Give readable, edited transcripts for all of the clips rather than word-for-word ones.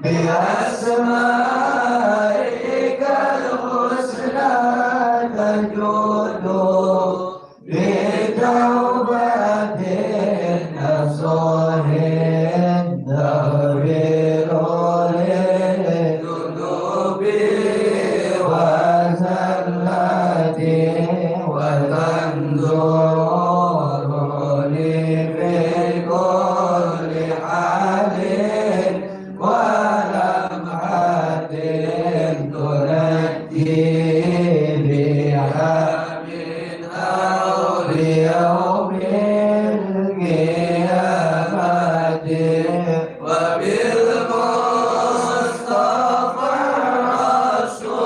بأسمائك الحسنى تجود بتوبة نصوح تغفر للذنوب وزلتي وتنظرني في كل حال ولمحة تنجي بها من هول يوم القيامة وبالمصطفى الرسول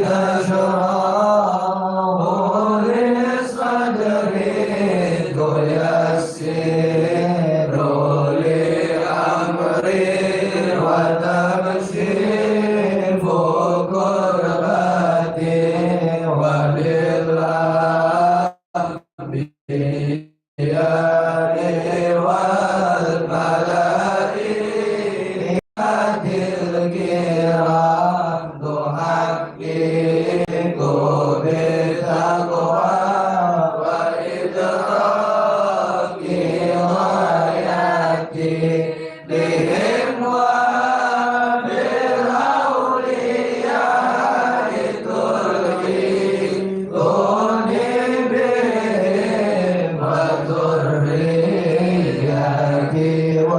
تشرح لصدري تيسر لأمري وتكشف كربتي وبالأنبياء والملائكة الكرام تحقق بالتقوى وإدراك غايتي بهم وبالأولياء تلقوني بهم وذريتي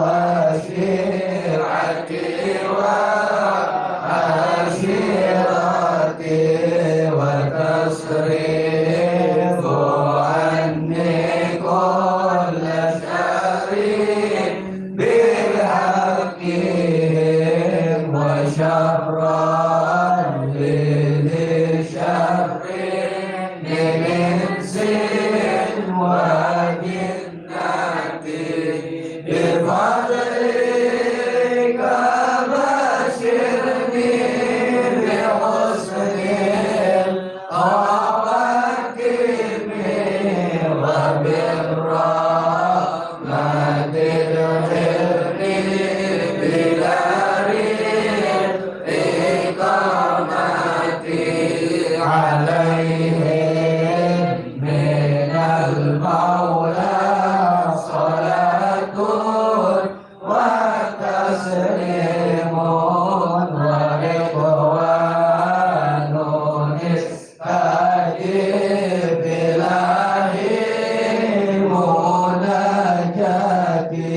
وشيعتي وعشيرتي وتصرف عني كل شر بحقهم وشرا لذي شر من إنس وجنة بفضلك بشرني بحسن الخواتم وبالرحمة ادخلني بدار الإقامة عليهم من المولى صلاة وتسليم ورضوان استجب إلهي مناجاتي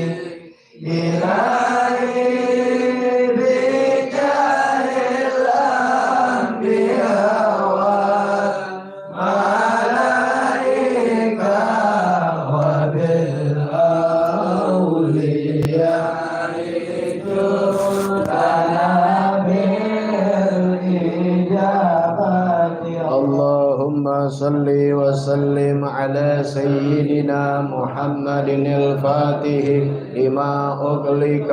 إلهي بجاه الأنبياء والملائكة وبالأولياء جودنا بالإجابة اللهم صل وسلم على سيدنا محمد الفاتح لما أغلق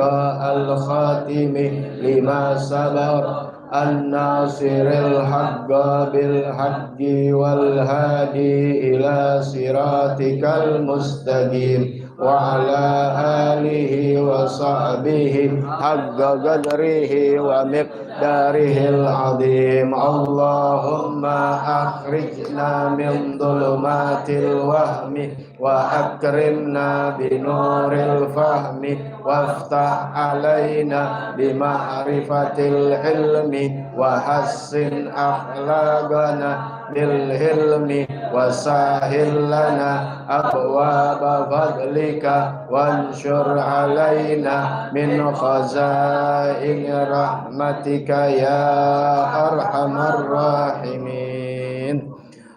الخاتم لما سبق الناصر الحق بالحق والهادي إلى صراطك المستقيم وعلى آله وصحبه حق قدره ومقداره العظيم اللهم أخرجنا من ظلمات الوهم وأكرمنا بنور الفهم وافتح علينا بمعرفة العلم وحسن أخلاقنا بالحلم وسهل لنا أبواب فضلك وانشر علينا من خزائن رحمتك يا أرحم الراحمين.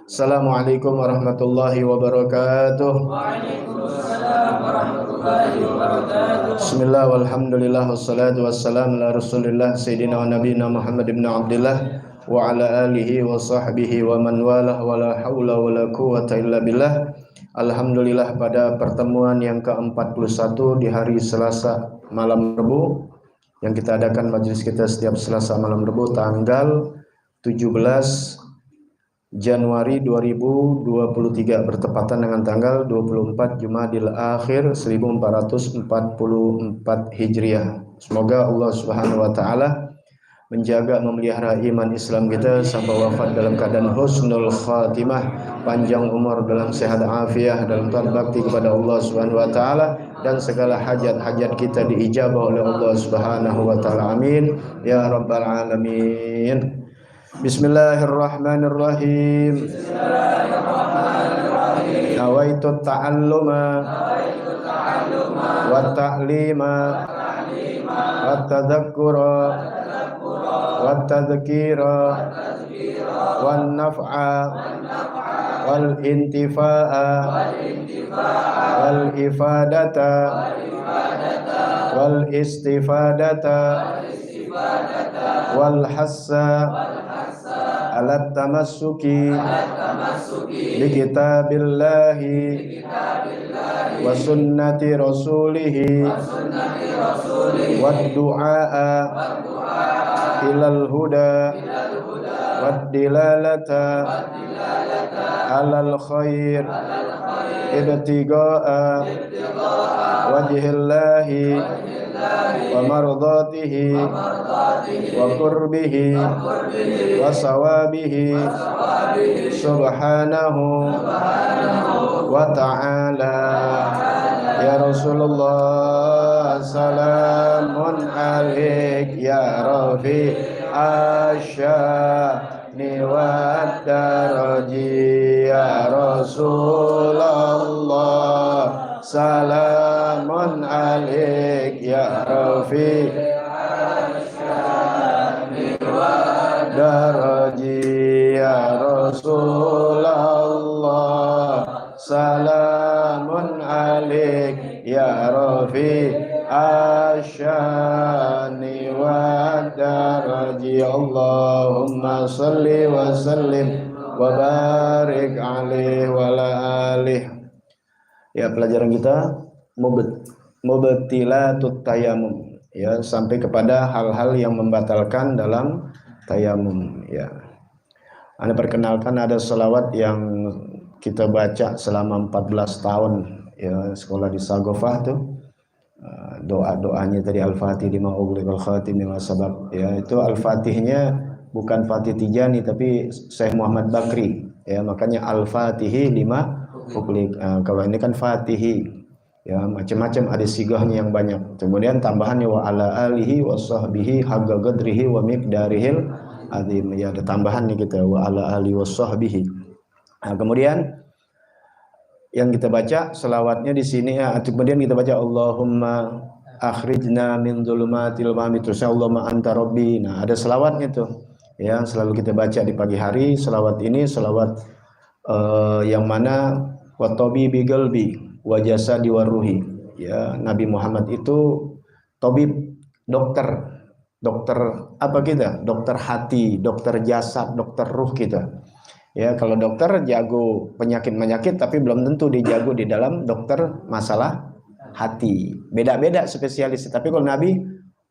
Assalamualaikum warahmatullahi wabarakatuh. Waalaikumsalam warahmatullahi wabarakatuh. Bismillah walhamdulillah wassalatu wassalamu ala rasulillah sayyidina wa nabiyina Muhammad ibn Abdillah wa ala alihi wa sahbihi wa man walah wa la hawla wa la quwwata illa billah. Alhamdulillah, pada pertemuan yang ke-41 di hari Selasa malam Rebu yang kita adakan majelis kita setiap Selasa malam Rebu tanggal 17 Januari 2023 bertepatan dengan tanggal 24 Jumadil Akhir 1444 Hijriah. Semoga Allah Subhanahu wa taala menjaga memelihara iman Islam kita sampai wafat dalam keadaan husnul khatimah, panjang umur dalam sehat afiah, dalam taat bakti kepada Allah Subhanahu wa taala, dan segala hajat-hajat kita diijabah oleh Allah Subhanahu wa taala. Amin ya rabbal alamin. Bismillahirrahmanirrahim. Nawaitu ta'alluma wa ta'lima wa tadhakkura wa tadhkira wan naf'a wal intifa'a wal ifadata wal istifadata wal hassa ala tamassuki bi kitabillahi wa sunnati rasulihi wad du'a ilal huda wad dilalata alal khair ibtiga'a wajhillahi wa mardatihi wa qurbihi wa sawabihi subhanahu wa ta'ala. Ya Rasulullah, salamun alaik ya Rafi asyani wa daraji. Ya Rasulullah, salamun alaik ya Rafi asyani wa daraji. Ya Rasulullah, salamun alaik ya Rafi asyani wa daraji. Allahumma salli wa sallim wa barik alaihi wa ala alihi. Ya, pelajaran kita mubtilatut tayammum, ya, sampai kepada hal-hal yang membatalkan dalam tayamum, ya. Anda perkenalkan ada selawat yang kita baca selama 14 tahun, ya, sekolah di Sagofah tuh. Doa-doanya tadi Al-Fatih lima ughliqal khatim lima sabab, ya, itu Al-Fatihnya bukan Fatih Tijani tapi Syekh Muhammad Bakri, ya, makanya Al-Fatihi lima ughliq. Kalau ini kan Fatihi, ya, macam-macam, ada sigahnya yang banyak. Kemudian tambahannya wa ala alihi wa sahbihi haqqa qadrihi wa miqdarihil azim, ya, ada tambahan nih kita wa ala alihi wa sahbihi. Nah, kemudian yang kita baca selawatnya di sini, ya, kemudian kita baca Allahumma akhrijna min dzulumatil wahmi, terus Allahumma anta rabbi. Nah, ada selawatnya tuh, ya, selalu kita baca di pagi hari. Selawat ini selawat yang mana wa tabibi qalbi wa jasadi wa ruhi, ya, Nabi Muhammad itu tabib, dokter apa kita? Dokter hati, dokter jasad, dokter ruh kita. Ya, kalau dokter jago penyakit-penyakit tapi belum tentu dia jago di dalam dokter masalah hati. Beda-beda spesialis. Tapi kalau Nabi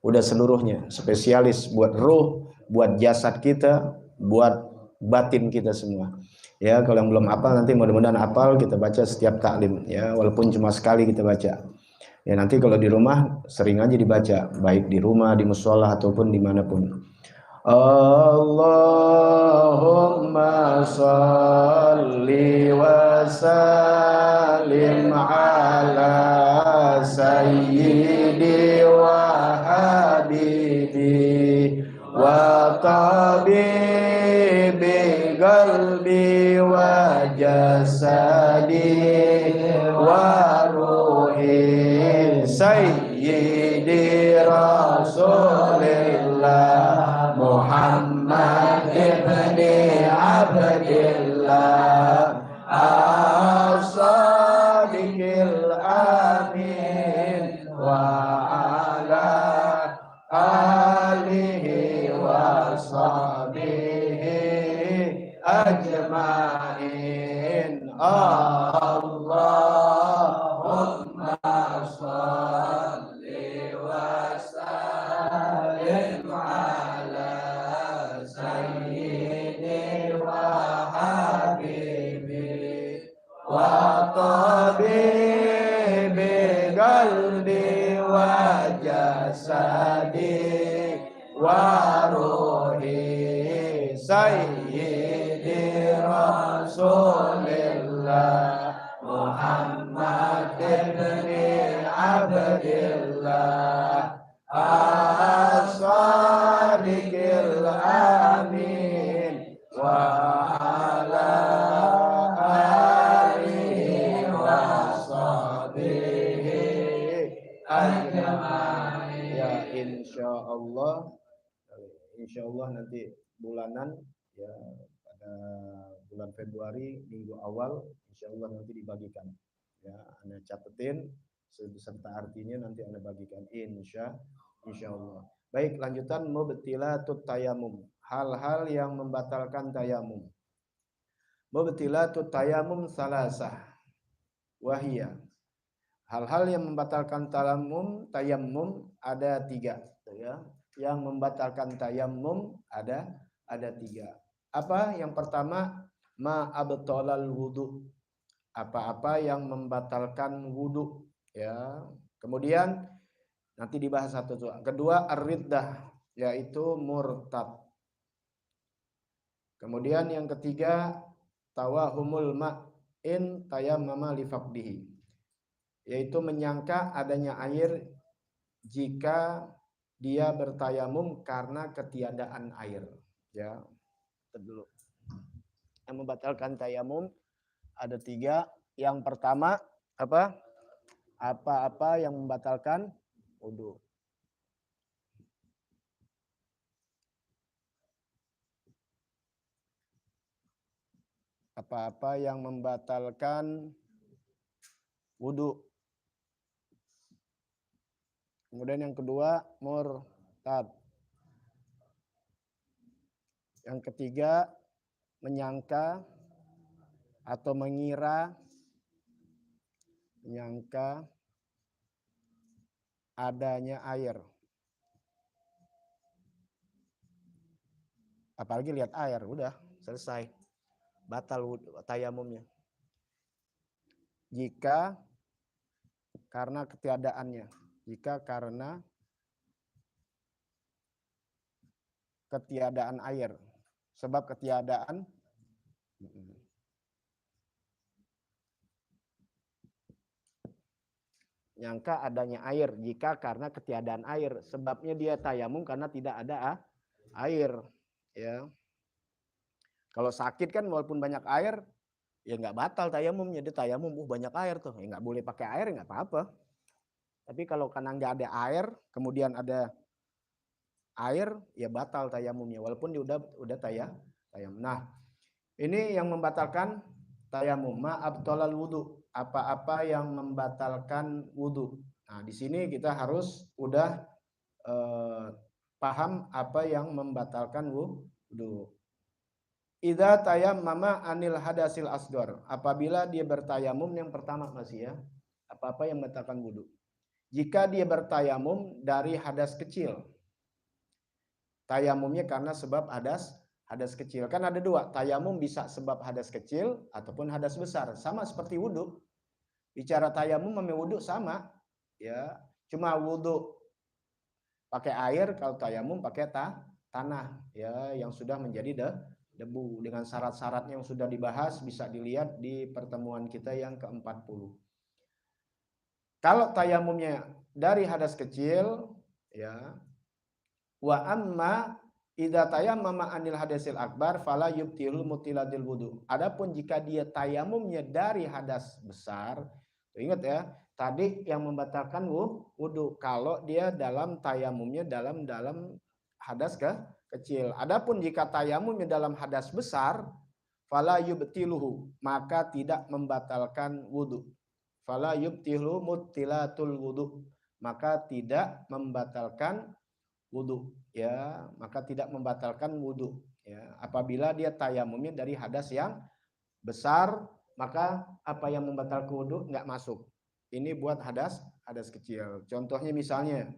udah seluruhnya, spesialis buat ruh, buat jasad kita, buat batin kita semua. Ya, kalau yang belum hafal nanti mudah-mudahan hafal, kita baca setiap taklim, ya, walaupun cuma sekali kita baca. Ya, nanti kalau di rumah sering aja dibaca, baik di rumah, di mushola ataupun dimanapun. Allahumma salli wa sallim ala sayyidi wa habibi wa tabibi qalbi wa jasadi wa ruhi sayyidi rasulillah Muhammad ibni Abdillah as-sadiqil amin wa ala alihi wa sahbihi ajma'in. Allahumma salli wa sallim wa ruhi sayyidi rasulillah Muhammad ibn Abdillah as-sadiqil amin wa ala alihi wa sahbihi ajma'in. Ya insyaallah nanti bulanan ya pada bulan Februari minggu awal insyaallah nanti dibagikan. Ya, Anda catetin beserta artinya nanti Anda bagikan insyaallah. Baik, lanjutan mubtilatut tayamum. Hal-hal yang membatalkan tayamum. Mubtilatut tayamum salasah. Wahia. Hal-hal yang membatalkan tayamum ada 3, ya. Yang membatalkan tayamum ada 3. Apa? Yang pertama, ma abtalal wudu. Apa-apa yang membatalkan wudu, ya. Kemudian nanti dibahas satu. Kedua, ar-riddah, yaitu murtad. Kemudian yang ketiga, tawahumul ma'in tayammama li faqdihi, yaitu menyangka adanya air jika dia bertayamum karena ketiadaan air. Ya, dulu. Yang membatalkan tayamum ada 3. Yang pertama apa? Apa-apa yang membatalkan wudu. Apa-apa yang membatalkan wudu. Kemudian yang kedua, murtad. Yang ketiga, menyangka atau menyangka adanya air. Apalagi lihat air, udah selesai. Batal tayamumnya. Jika karena ketiadaannya. Jika karena ketiadaan air. Sebab ketiadaan nyangka adanya air jika karena ketiadaan air, sebabnya dia tayamum karena tidak ada air, ya. Kalau sakit kan walaupun banyak air ya nggak batal tayamumnya, dia tayamum banyak air tuh, ya nggak boleh pakai air nggak apa-apa. Tapi kalau karena nggak ada air kemudian ada air ya batal tayamumnya walaupun dia udah tayamum. Nah, ini yang membatalkan tayamum, ma abtalal wudu, apa-apa yang membatalkan wudu. Nah, di sini kita harus udah paham apa yang membatalkan wudu. Idza tayammama anil hadasil asghar, apabila dia bertayamum yang pertama masih ya, apa-apa yang membatalkan wudu. Jika dia bertayamum dari hadas kecil. Tayamumnya karena sebab hadas kecil. Kan ada 2, tayamum bisa sebab hadas kecil ataupun hadas besar. Sama seperti wudu. Bicara tayamum sama wudu sama, ya. Cuma wudu pakai air, kalau tayamum pakai tanah, ya, yang sudah menjadi debu dengan syarat-syaratnya yang sudah dibahas, bisa dilihat di pertemuan kita yang ke-40. Kalau tayamumnya dari hadas kecil, ya, wa amma idza tayammama anil hadasil akbar fala yubtilul mutiladil wudu. Adapun jika dia tayamumnya dari hadas besar, ingat ya, tadi yang membatalkan wudu kalau dia dalam tayamumnya dalam hadas kecil. Adapun jika tayamumnya dalam hadas besar, fala yubtiluhu, maka tidak membatalkan wudu. Fala yubtilu mutilatul wudu, maka tidak membatalkan wudu, ya, maka tidak membatalkan wudu, ya. Apabila dia tayamumnya dari hadas yang besar, maka apa yang membatalkan wudu nggak masuk. Ini buat hadas kecil. Contohnya misalnya,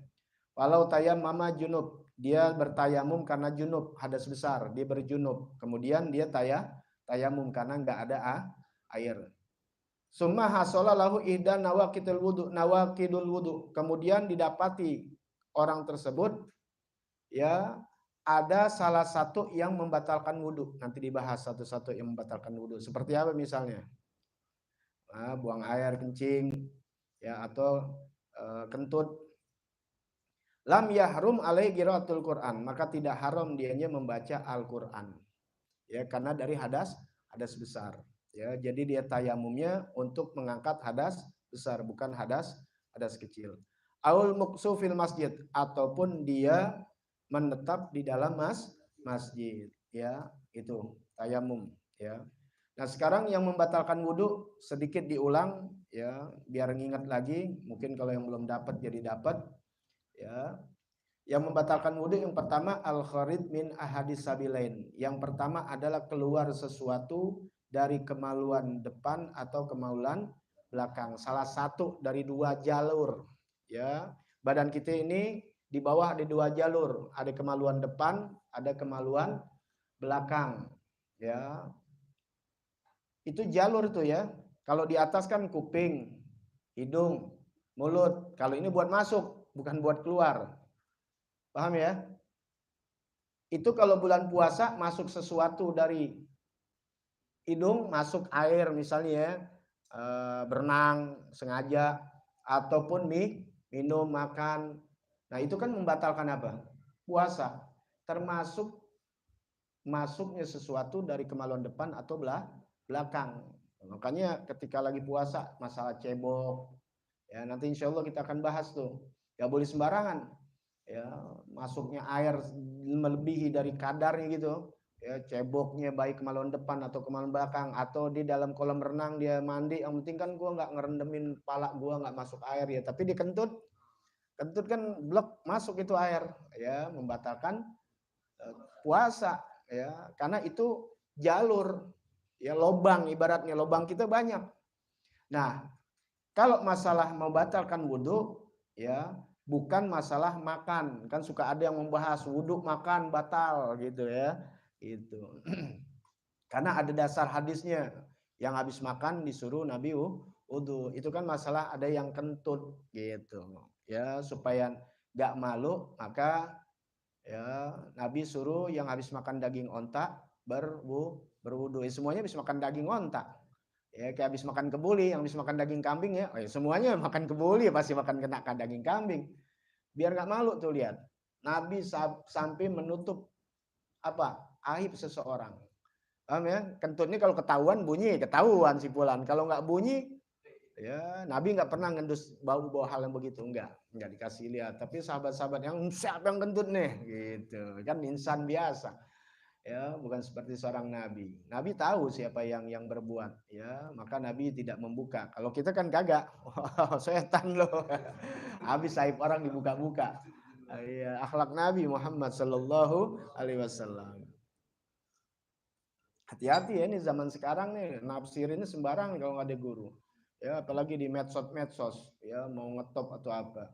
walau tayammama junub, dia bertayamum karena junub, hadas besar, dia berjunub, kemudian dia tayamum karena nggak ada air. Summa hasala lahu ihda nawaqidul wudu, kemudian didapati orang tersebut ya ada salah satu yang membatalkan wudhu. Nanti dibahas satu-satu yang membatalkan wudhu. Seperti apa misalnya? Buang air kencing ya atau kentut. Lam yahrum alaihi qiraatul Quran, maka tidak haram dianya membaca Al-Quran. Ya, karena dari hadas besar. Ya, jadi dia tayamumnya untuk mengangkat hadas besar, bukan hadas kecil. Aul muqsu fil masjid, ataupun dia menetap di dalam masjid, ya, itu tayamum, ya. Nah, sekarang yang membatalkan wudhu sedikit diulang, ya, biar ngingat lagi. Mungkin kalau yang belum dapat jadi dapat. Ya, yang membatalkan wudhu yang pertama al-kharid min ahadis sabilain. Yang pertama adalah keluar sesuatu dari kemaluan depan atau kemaluan belakang. Salah satu dari dua jalur. Ya, badan kita ini di bawah ada dua jalur. Ada kemaluan depan, ada kemaluan belakang. Ya, itu jalur itu ya. Kalau di atas kan kuping, hidung, mulut. Kalau ini buat masuk, bukan buat keluar. Paham ya? Itu kalau bulan puasa masuk sesuatu dari hidung, masuk air misalnya ya, berenang sengaja, ataupun minum, makan. Nah itu kan membatalkan apa? Puasa. Termasuk masuknya sesuatu dari kemaluan depan atau belakang. Makanya ketika lagi puasa, masalah cebok, ya nanti insya Allah kita akan bahas tuh. Ya boleh sembarangan. Ya, masuknya air melebihi dari kadarnya gitu. Ya, ceboknya baik kemaluan depan atau kemaluan belakang, atau di dalam kolam renang dia mandi, yang penting kan gua nggak ngerendemin pala gua, nggak masuk air ya, tapi dikentut kan blok masuk itu air, ya membatalkan puasa, ya karena itu jalur, ya lobang, ibaratnya lobang kita banyak. Nah, kalau masalah membatalkan wudhu, ya bukan masalah makan. Kan suka ada yang membahas wudhu makan batal gitu ya. Itu. Karena ada dasar hadisnya. Yang habis makan disuruh Nabi wudhu. Itu kan masalah ada yang kentut gitu. Ya supaya nggak malu, maka ya Nabi suruh yang habis makan daging onta berwudhu. Semuanya habis makan daging onta. Ya kayak habis makan kebuli, yang habis makan daging kambing ya, semuanya makan kebuli pasti makan kena daging kambing. Biar nggak malu tuh lihat. Nabi sampai menutup apa? Aib seseorang. Paham ya? Kentut ini kalau ketahuan bunyi, ketahuan sipulan. Kalau nggak bunyi, ya Nabi nggak pernah ngendus bau-bau hal yang begitu, nggak dikasih lihat. Tapi sahabat-sahabat yang siapa yang kentut nih, gitu kan insan biasa. Ya, bukan seperti seorang nabi. Nabi tahu siapa yang berbuat, ya, maka Nabi tidak membuka. Kalau kita kan kagak. Wow, setan loh. Habis aib orang dibuka-buka. Ya, akhlak Nabi Muhammad sallallahu alaihi wasallam. Hati-hati ya, ini zaman sekarang nih, nafsir ini sembarang kalau nggak ada guru. Ya, apalagi di medsos, ya, mau ngetop atau apa.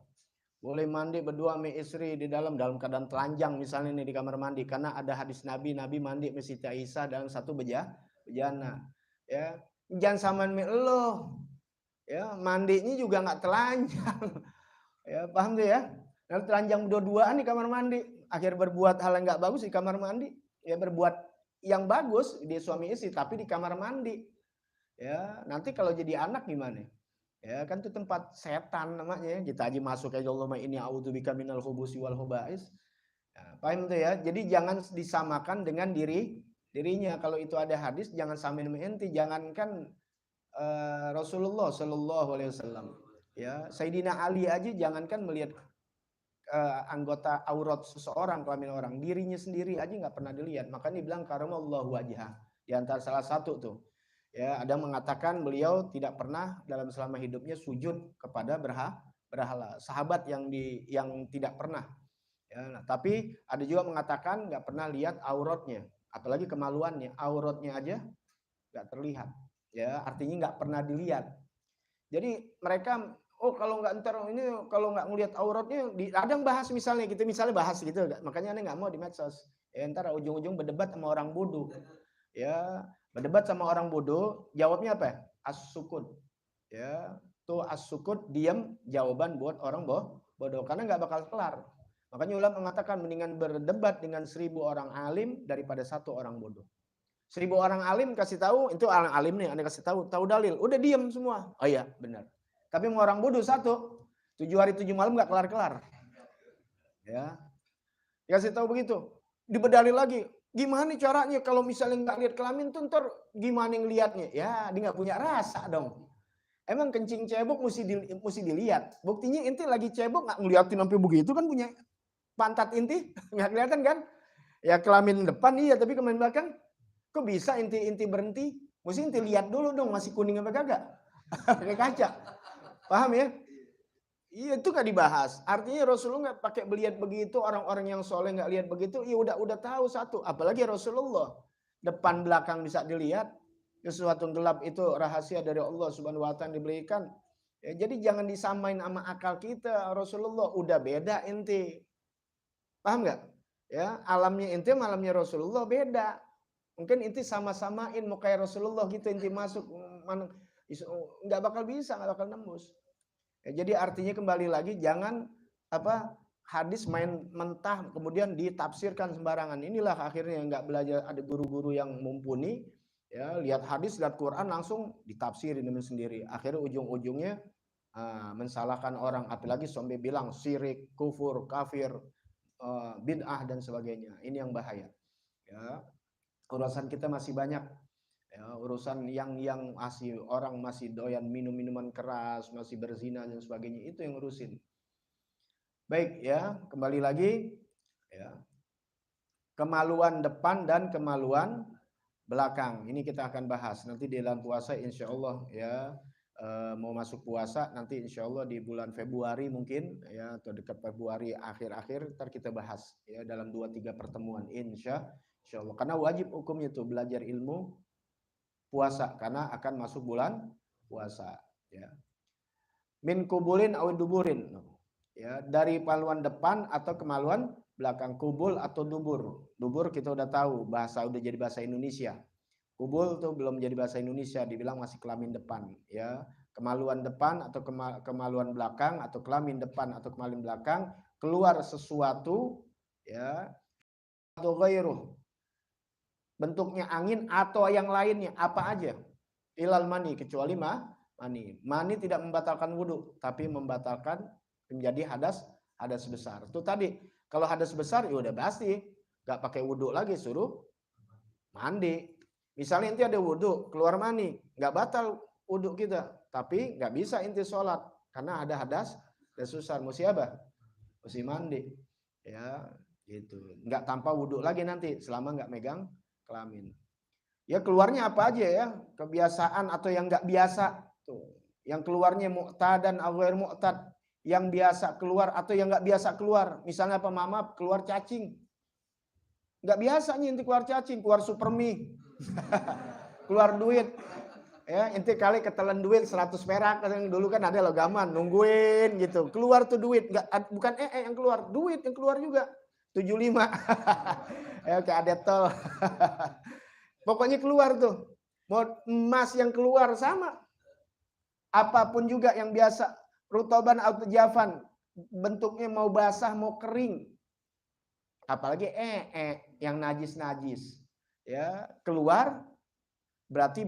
Boleh mandi berdua sama istri di dalam keadaan telanjang misalnya nih di kamar mandi, karena ada hadis Nabi mandi sama Siti Aisyah dalam satu bejana. Ya, jangan samain lo. Ya, mandinya juga nggak telanjang. Ya, paham tuh ya? Nah, telanjang dua-duaan di kamar mandi, akhir berbuat hal yang nggak bagus di kamar mandi. Ya, berbuat yang bagus di suami istri tapi di kamar mandi. Ya, nanti kalau jadi anak gimana? Ya kan itu tempat setan namanya. Kita aja masuk ya Allahumma inni a'udzubika minal khubusi wal khaba'is. Ya, paham itu ya? Jadi jangan disamakan dengan dirinya. Kalau itu ada hadis jangan samain enti, jangankan Rasulullah sallallahu alaihi wasallam. Ya, Sayyidina Ali aja jangankan melihat anggota aurat seseorang, kelamin orang, dirinya sendiri aja nggak pernah dilihat. Makanya dibilang karamallahu wajhah. Di antara salah satu tuh. Ya, ada mengatakan beliau tidak pernah dalam selama hidupnya sujud kepada berhala. Sahabat yang tidak pernah. Ya, nah, tapi ada juga mengatakan nggak pernah lihat auratnya, apalagi kemaluannya. Auratnya aja nggak terlihat. Ya, artinya nggak pernah dilihat. Jadi mereka kalau nggak ngelihat auratnya, ada yang bahas misalnya bahas gitu, makanya aneh nggak mau di medsos. Ya, ntar ujung-ujung berdebat sama orang bodoh. Ya, berdebat sama orang bodoh, jawabnya apa? As-sukut. Ya, tuh as-sukut diam, jawaban buat orang bodoh karena nggak bakal kelar. Makanya ulama mengatakan mendingan berdebat dengan 1000 orang alim daripada 1 orang bodoh. 1000 orang alim kasih tahu, itu orang alim nih, Anda kasih tahu dalil, udah diam semua. Oh iya, benar. Tapi mau orang bodoh 1, 7 hari 7 malam nggak kelar-kelar. Ya. Dikasih tahu begitu. Dibedalil lagi. Gimana caranya kalau misalnya nggak lihat kelamin tuh ntar gimana ngelihatnya? Ya, dia nggak punya rasa dong. Emang kencing cebok mesti dilihat. Buktinya inti lagi cebok nggak ngeliatin sampai begitu kan punya pantat inti nggak kelihatan kan? Ya kelamin depan iya, tapi kelamin belakang kok bisa inti berhenti? Mesti inti lihat dulu dong masih kuning apa kagak? Pakai kaca. Paham ya? Iya itu nggak dibahas. Artinya Rasulullah nggak pakai beliat begitu, orang-orang yang soleh nggak lihat begitu. Ya udah tahu satu. Apalagi Rasulullah depan belakang bisa dilihat. Sesuatu gelap itu rahasia dari Allah Subhanahu Wa Taala diberikan. Ya, jadi jangan disamain sama akal kita. Rasulullah udah beda inti. Paham nggak? Ya alamnya inti, alamnya Rasulullah beda. Mungkin inti sama-samain mau kayak Rasulullah gitu inti masuk nggak bakal bisa, nggak bakal nembus. Ya, jadi artinya kembali lagi jangan hadis main mentah kemudian ditafsirkan sembarangan. Inilah akhirnya nggak belajar, ada guru-guru yang mumpuni ya lihat hadis lihat Quran langsung ditafsirin sendiri. Akhirnya ujung-ujungnya mensalahkan orang, apalagi sampai bilang syirik, kufur, kafir, bid'ah dan sebagainya. Ini yang bahaya. Ya, urusan kita masih banyak. Ya, urusan yang orang masih doyan minum-minuman keras, masih berzina dan sebagainya, itu yang ngurusin. Baik ya, kembali lagi ya. Kemaluan depan dan kemaluan belakang. Ini kita akan bahas nanti di dalam puasa insya Allah ya. Mau masuk puasa nanti insya Allah di bulan Februari mungkin ya, atau dekat Februari akhir-akhir ntar kita bahas ya dalam 2-3 pertemuan insya Allah. Karena wajib hukumnya tuh belajar ilmu puasa karena akan masuk bulan puasa ya. Min kubulin aw duburin ya, dari paluan depan atau kemaluan belakang. Kubul atau dubur. Dubur kita udah tahu bahasa, udah jadi bahasa Indonesia. Kubul tuh belum jadi bahasa Indonesia, dibilang masih kelamin depan ya. Kemaluan depan atau kemaluan belakang atau kelamin depan atau kemaluan belakang, keluar sesuatu ya atau ghairuh, bentuknya angin atau yang lainnya, apa aja. Ilal mani, kecuali mani. Mani tidak membatalkan wudhu, tapi membatalkan menjadi hadas besar. Itu tadi, kalau hadas besar ya udah pasti nggak pakai wudhu lagi, suruh mandi. Misalnya inti ada wudhu, keluar mani, nggak batal wudhu kita, tapi nggak bisa inti sholat karena ada hadas besar. Mesti apa? Mesti mandi. Ya, gitu. Nggak tanpa wudhu lagi nanti selama nggak megang kelamin. Ya keluarnya apa aja ya, kebiasaan atau yang nggak biasa tuh. Yang keluarnya mu'tadan atau ghair mu'tad, yang biasa keluar atau yang nggak biasa keluar. Misalnya apa, mama keluar cacing, nggak biasanya inti keluar cacing, keluar supermi, keluar duit. Ya inti kali ketelan duit 100 perak, yang dulu kan ada logaman nungguin gitu, keluar tuh duit, nggak, bukan yang keluar, duit yang keluar juga 75. Ya kayak ada tol. Pokoknya keluar tuh. Mau emas yang keluar sama. Apapun juga yang biasa. Rutoban atau jafan. Bentuknya mau basah mau kering. Apalagi yang najis-najis. Ya, keluar berarti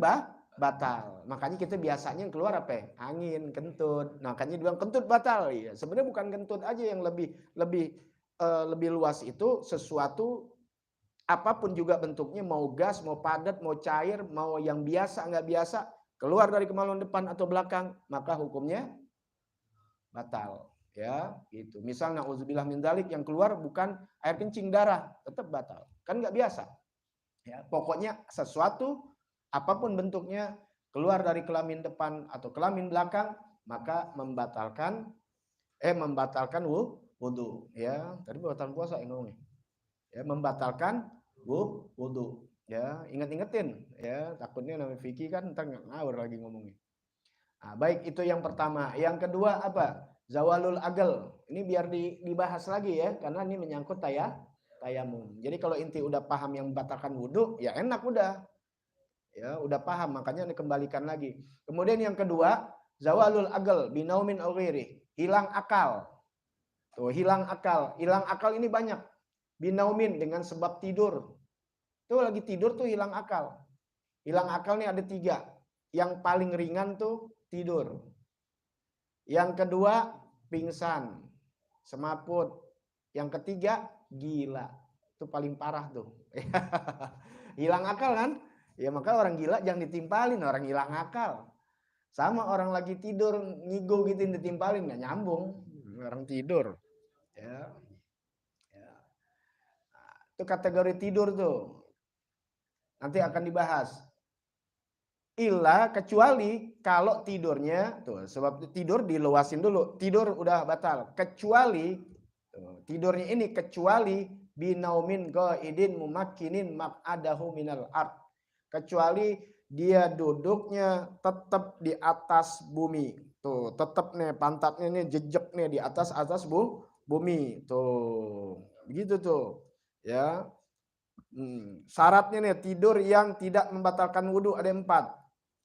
batal. Makanya kita biasanya yang keluar apa? Angin, kentut. Makanya dibilang kentut batal. Ya, sebenarnya bukan kentut aja yang lebih luas, itu sesuatu apapun juga bentuknya, mau gas, mau padat, mau cair, mau yang biasa, nggak biasa, keluar dari kemaluan depan atau belakang, maka hukumnya batal. Ya, gitu. Misal na'udzubillah min dzalik, yang keluar bukan air kencing, darah, tetap batal. Kan nggak biasa. Ya, pokoknya sesuatu apapun bentuknya keluar dari kelamin depan atau kelamin belakang, maka membatalkan wudhu. Ya, tadi batal puasa yang ngomongnya. Ya, membatalkan wudhu. Ya, ingetin ya, takutnya namanya Vicky kan ntar ngawur lagi ngomongnya. Nah, baik, itu yang pertama. Yang kedua apa? Zawalul agal. Ini biar dibahas lagi ya, karena ini menyangkut tayamum. Jadi kalau inti udah paham yang membatalkan wudhu, ya enak udah. Ya, udah paham, makanya dikembalikan lagi. Kemudian yang kedua, zawalul agal binaumin aw ghairi, hilang akal. Tuh, hilang akal. Hilang akal ini banyak. Binaumin dengan sebab tidur. Tuh lagi tidur tuh hilang akal. Hilang akal nih ada 3. Yang paling ringan tuh tidur. Yang kedua pingsan, semaput. Yang ketiga gila. Itu paling parah tuh. Hilang akal kan? Ya maka orang gila jangan ditimpalin, orang hilang akal. Sama orang lagi tidur ngigo gitu ditimpalin nggak nyambung. Orang tidur. Ya. Ya. Nah, itu kategori tidur tuh. Nanti akan dibahas. Illa kecuali kalau tidurnya tuh, sebab tidur diluasin dulu. Tidur udah batal. Kecuali tuh, tidurnya ini kecuali binaumin qaidin mumakkinin maq'adahu minal ard. Kecuali dia duduknya tetap di atas bumi. Tuh, tetap nih pantatnya nih jejak nih di atas bumi. Tuh. Begitu tuh. Ya. Syaratnya nih tidur yang tidak membatalkan wudhu ada 4.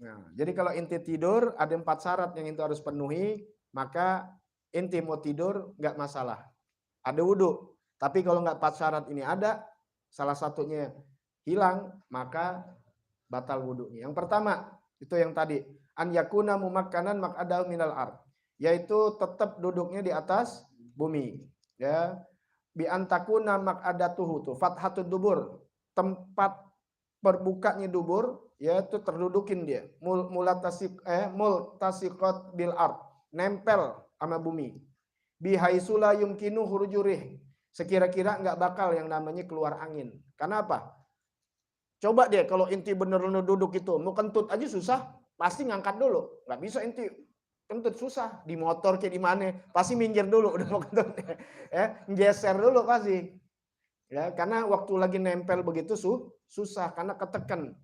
Nah, jadi kalau inti tidur ada 4 syarat yang itu harus penuhi, maka inti mau tidur nggak masalah. Ada wudhu. Tapi kalau nggak 4 syarat ini ada, salah satunya hilang, maka batal wudhunya. Yang pertama, itu yang tadi. An yakuna mumakkanan maq'adahu minal ard. Yaitu tetap duduknya di atas bumi. Ya. Bi antakuna maq'adatuhu tuh. Fathatud dubur. Tempat berbukanya dubur, yaitu terdudukin dia. Multasiqat bil ard. Nempel sama bumi. Bihaisula yumkinu hurujurih. Sekira-kira nggak bakal yang namanya keluar angin. Kenapa? Coba deh kalau inti bener-bener duduk itu, mau kentut aja susah, pasti ngangkat dulu. Nggak bisa inti kentut susah, di motor kayak di mana, pasti minggir dulu udah mau kentut. Ya, geser dulu pasti. Ya, karena waktu lagi nempel begitu susah karena ketekan.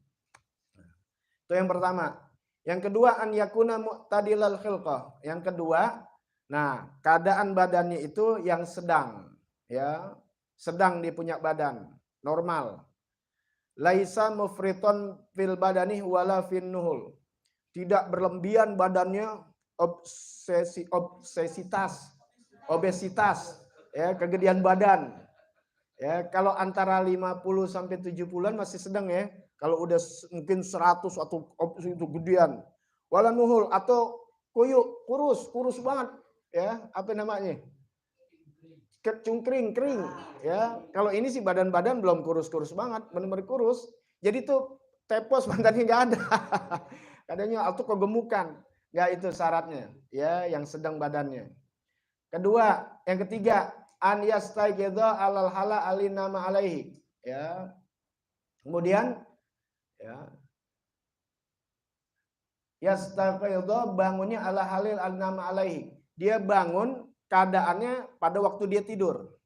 Itu yang pertama. Yang kedua an yakuna mu'tadilal khilqah. Yang kedua, nah, keadaan badannya itu yang sedang, ya. Sedang dia punya badan, normal. Laisa mufriton fil badani wala fin nuhul. Tidak berlebihan badannya, obesitas, ya, kegedean badan. Ya, kalau antara 50 sampai 70-an masih sedang ya. Kalau udah mungkin 100 atau itu gedean. Wala nuhul atau kuyuk, kurus banget, ya. Apa namanya? Kecungkring, kering, ya. Kalau ini sih badan-badan belum kurus-kurus banget, benar-benar kurus. Jadi tuh tepos badannya nggak ada. Adanya atau kegemukan. Ya itu syaratnya, ya, yang sedang badannya. Kedua, yang ketiga, an yastaghidha alal hala alinama alaihi, ya. Kemudian ya, yastaghidha bangunnya ala halil alinama alaihi. Dia bangun keadaannya pada waktu dia tidur.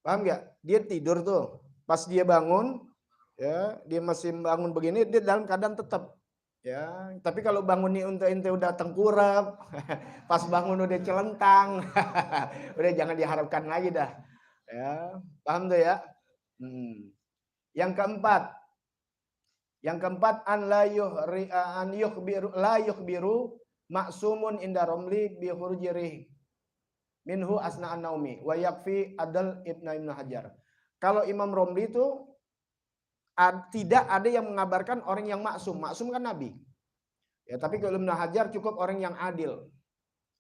Paham nggak? Dia tidur tuh. Pas dia bangun, ya, dia masih bangun begini, dia dalam keadaan tetap. Ya, tapi kalau bangun nih untuk ente udah tengkurap, pas bangun udah celentang, udah jangan diharapkan lagi dah. Ya, paham tuh ya? Yang keempat an la yukhbiru maksumun inda romli bi hurujirih minhu asna an-naumi wa yakfi adal ibnu Hajar. Kalau Imam Romli itu tidak ada yang mengabarkan orang yang maksum. Maksum kan Nabi. Ya, tapi kalau Ibnu Hajar cukup orang yang adil.